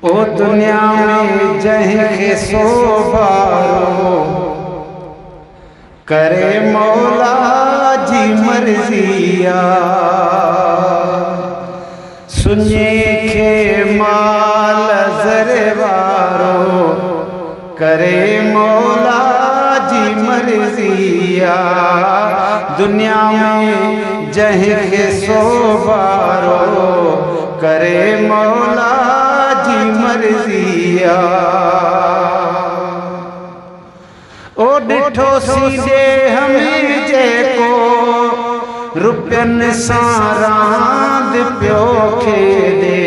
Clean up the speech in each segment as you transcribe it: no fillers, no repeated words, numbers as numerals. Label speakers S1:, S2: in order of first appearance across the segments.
S1: ओ दुनिया में जंहिंखे सोभारो करे मौला जी मर्ज़िया सुञे खे माल ज़रे वारो करे मौला जी मर्ज़िया दुनिया में जंहिंखे सोभारो करे मौला जी मर्ज़िया ओ डिठो सीधे हमें जेको रुपयनि सां रांदि पियो खेॾे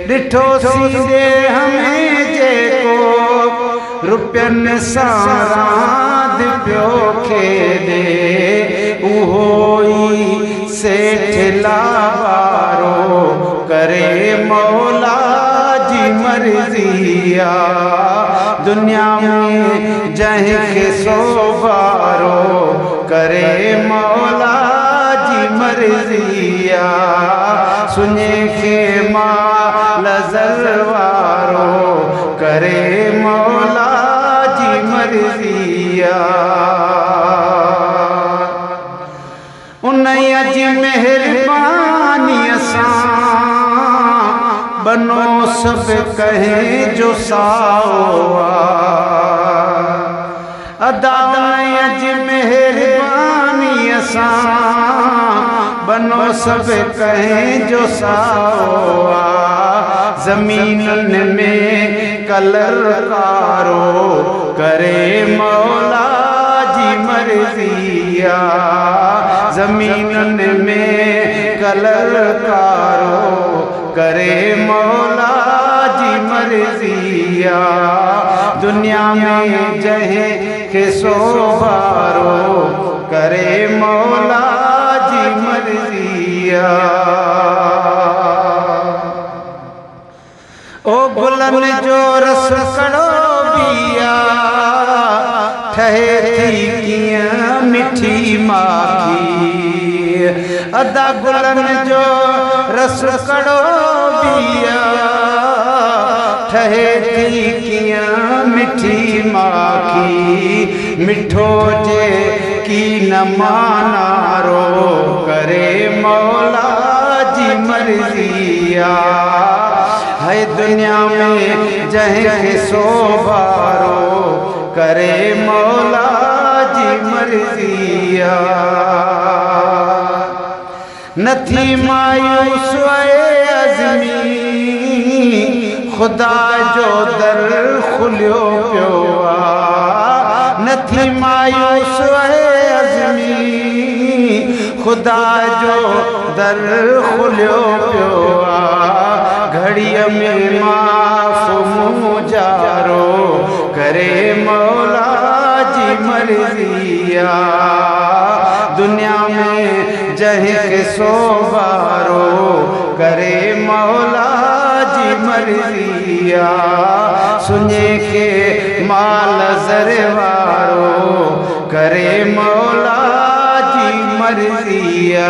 S1: डिठो सीधे हमें जेको रुपयनि सां रांदि पियो खेॾे उहो ई सेठ लावारो करे मौला जी मर्ज़िया दुनिया में जंहिंखे सोभारो करे मौला जी मर्ज़िया सुञे खे माल ज़रवारो करे मौला जी मर्ज़िया उन्हीअ जी मेहरबानीअ सां बनो सब कहे जो सावा अदा जी मेहरबानीअ सां बनो सब कहे जो सावा ज़मीननि में कलर कारो करे मौला जी मर्ज़िया ज़मीननि में कलर कारो करे मौला जी मर्ज़िया दुनिया में जंहिंखे सोभारो करे मौला जी मर्ज़िया ओ गुलनि जो रस कड़ो बिया ठहे थी कीअं मिठी माखी अदा गुलनि जो रस कड़ो बिया ठहे थी कीअं मिठी माखी मिठो जे की न मानारो करे मौला जी मर्ज़िया है दुनिया में जंहिंखे सोभारो करे मौला जी मर्ज़िया नथी मायूस अज़मी खुदा जो दर खुलियो पियो आहे नथी मायूस अज़मी खुदा जो दर खुलियो पियो आहे घड़ीअ में माफ़ मुजारो करे मौला जी मर्ज़िया दुनिया में जंहिंखे सोभारो करे मौला जी मर्ज़िया सुञे खे माल ज़रे वारो करे मौला जी मर्ज़िया।